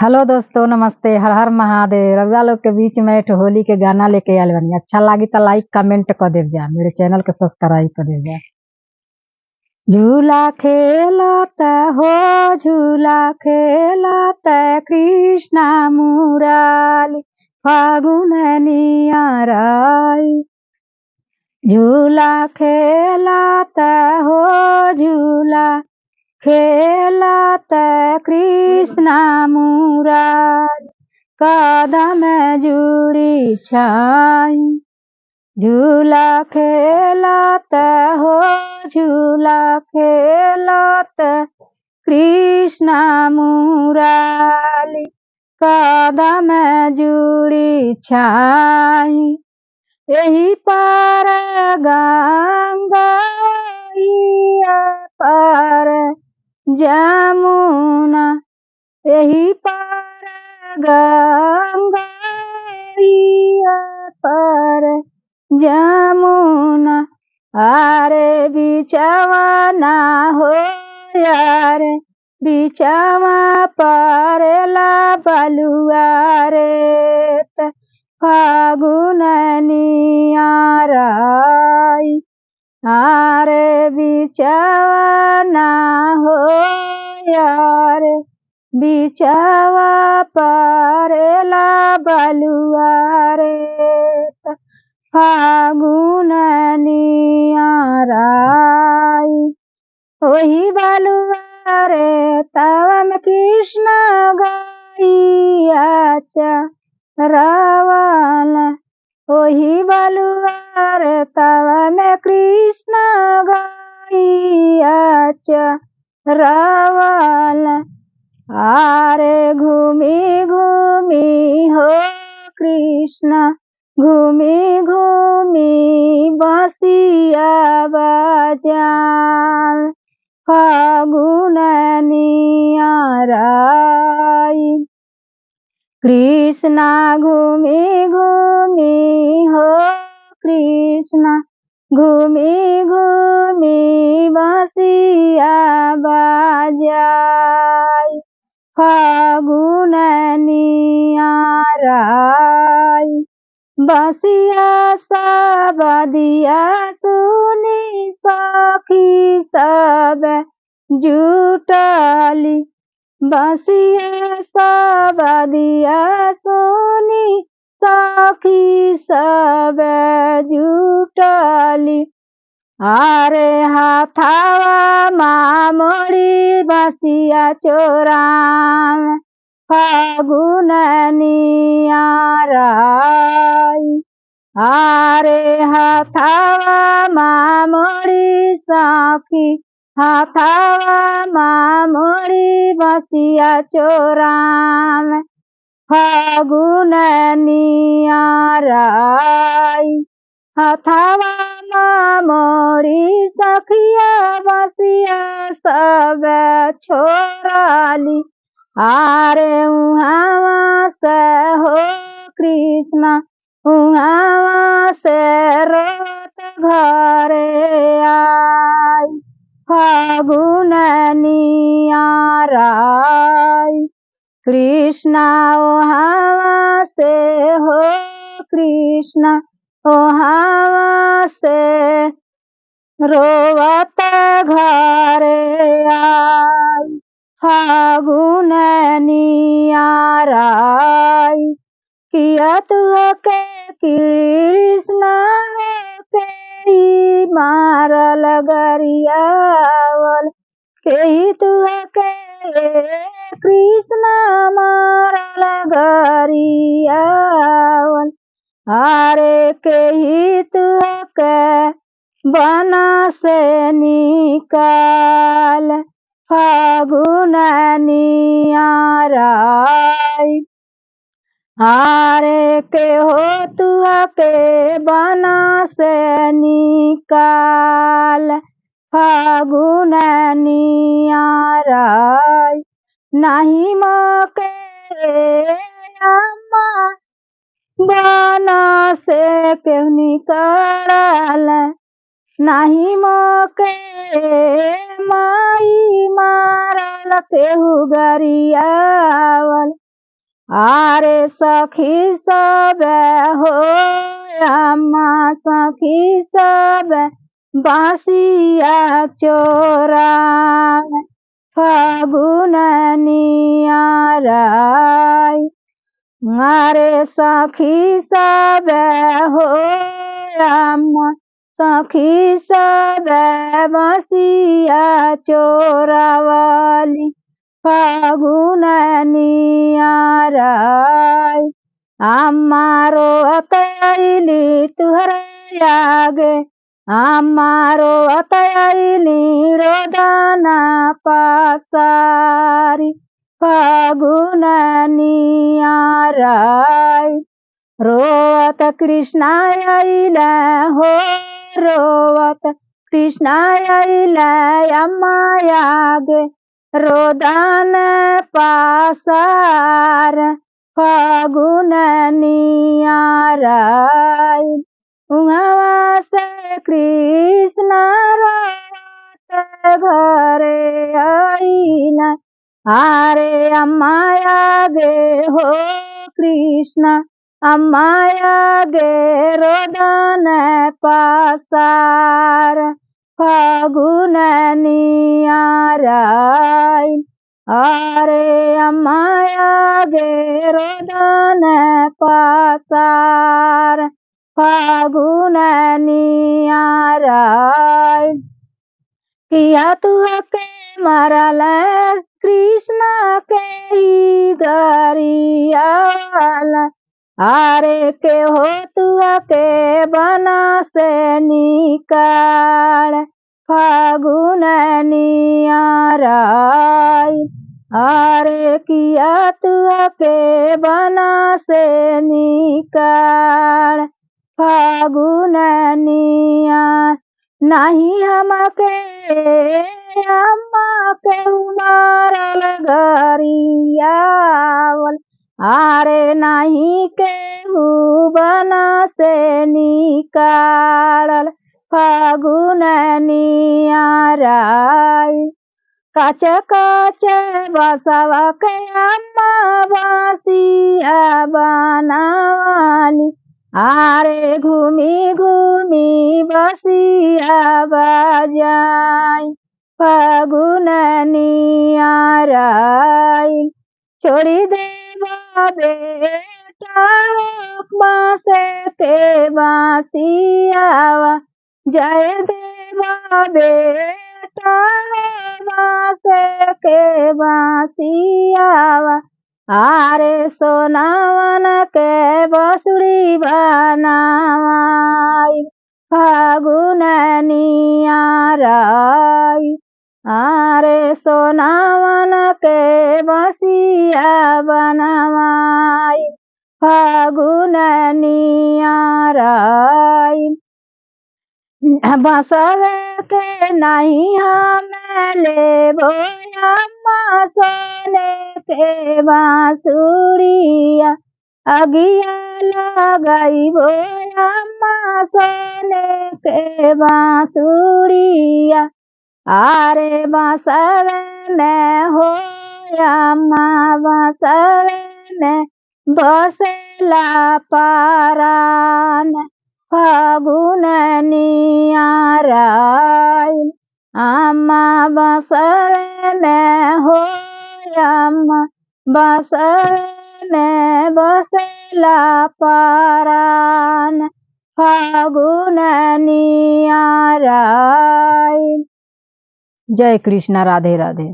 Hello दोस्तों, नमस्ते। हर हर महादेव। रउआ लोग के बीच में एक होली के गाना लेके आयल बनी। अच्छा लागी तो लाइक कमेंट कर देव जा, मेरे चैनल के सब्सक्राइब कर देव जा। झूला खेलता हो, झूला खेलता कृष्णा मुरारी, फागुन नियराई। झूला खेलता हो, झूला खेलता कृष्णा मुरारी, कदम जुड़ी छाई। झूला खेलत हो, झूला खेलत कृष्णा मुरारी, कदम जुड़ी छाई। यही पार गंगा, पार जमुना, यही पार गंगा, पार जमुना। आरे बिचवा ना हो यार, बिचवा पारेला बलुआ रे, फागुन नियराई। आरे बिचवा ना हो यार, बिचवा पारेला बलुआ रे, फागुन नियराई। वही बलुआ रे तब में कृष्ण गैया चरावल, वही बलुआ रे तब में कृष्ण गैया चरावल। आरे घूमी घूमी हो कृष्ण, घूमी घूमी बसिया बजान, फागुन नियराई। कृष्णा घूमी घूमी हो कृष्णा, घूमी घूमी बसिया बजाई, फागुन नियराई। बसिया सब दिया सुनी सखी सब जुटली, बसिया सब दिया सुनी सखी सब जुटली। आरे हाथावा मामोड़ी बसिया चोराम, फागुन नियराई। आरे हाथावा मामोड़ी सखी, हाथावा मामोड़ी बसिया चोराम, फागुन नियराई। हाथावा मामोड़ी सखिया बसिया सब छोराली। आरे उहाँ से हो कृष्णा, उहाँ से रोत घरे आई, फागुन नियराई। कृष्णा उहाँ से हो कृष्णा, उहाँ से रोवत घरे आई, फागुन नियराई। किया तुह के कृष्णा के मारल गरियावल, के तुह के कृष्णा मारल गरियावल। आरे के तुह के बना से निकाल, फागुन नियराई। आरे के हो तुआ के बना से निकाल, फागुन नियराई। नहीं मौके अम्मा बना से क्यों निकाल, नहीं मौके माई मारल केहू गरियावल। आरे सखी सब हो अम्मा सखी सब बासिया चोरा फागुन नियाराई मारे सखी सब हो अम्मा सखी सब बासिया चोरावाली फागुन नियाराई अम्मारो अतैली तुहरे आगे अम्मारो अतैली रोदाना पासारी फागुन नियाराई रोवत कृष्णा आइला हो रोवत कृष्णा आइला अम्मा आगे रोदान पासार फागुन नियाराई उहाँ से कृष्ण रोवत घरे आइला आरे अम्मा आगे हो कृष्ण अम्मा आगे रोदन पासार फागुन नियाराई आरे अम्मा आगे रोदन पासार फागुन नियाराई किया तुहके मरल कृष्ण के ही गरियाल आरे के हो तुहके बना से निकाल फागुन नियाराई आरे किया तुहके बना से निकाल फागुन नियार नहीं हमके अम्मा के मारल गरियावल आरे नहीं के बना से निकालल फागुन नियाराई कच कच बसवा के अम्मा बासिया बनावाली आरे घूमी घूमी बसिया बजाई फागुन नियाराई छोड़ी देवा बेटा बाँस के बासियावा जय देवा बेटा बाँस के बासियावा आरे सोनावन के बसुरी बनावाई फागुन नियाराई आरे सोनावन के बसिया बनावाई फागुन नियाराई बसवे के नहीं हम लेबो अम्मा सोने के बांसुरिया अगिया लगाइबो अम्मा सोने के बांसुरिया आरे बसवे में हो अम्मा बसवे में बसेला पारान फागुन नियाराई अम्मा बसवे में हो अम्मा बसवे में बसेला पारान फागुन नियाराई। जय कृष्ण राधे राधे।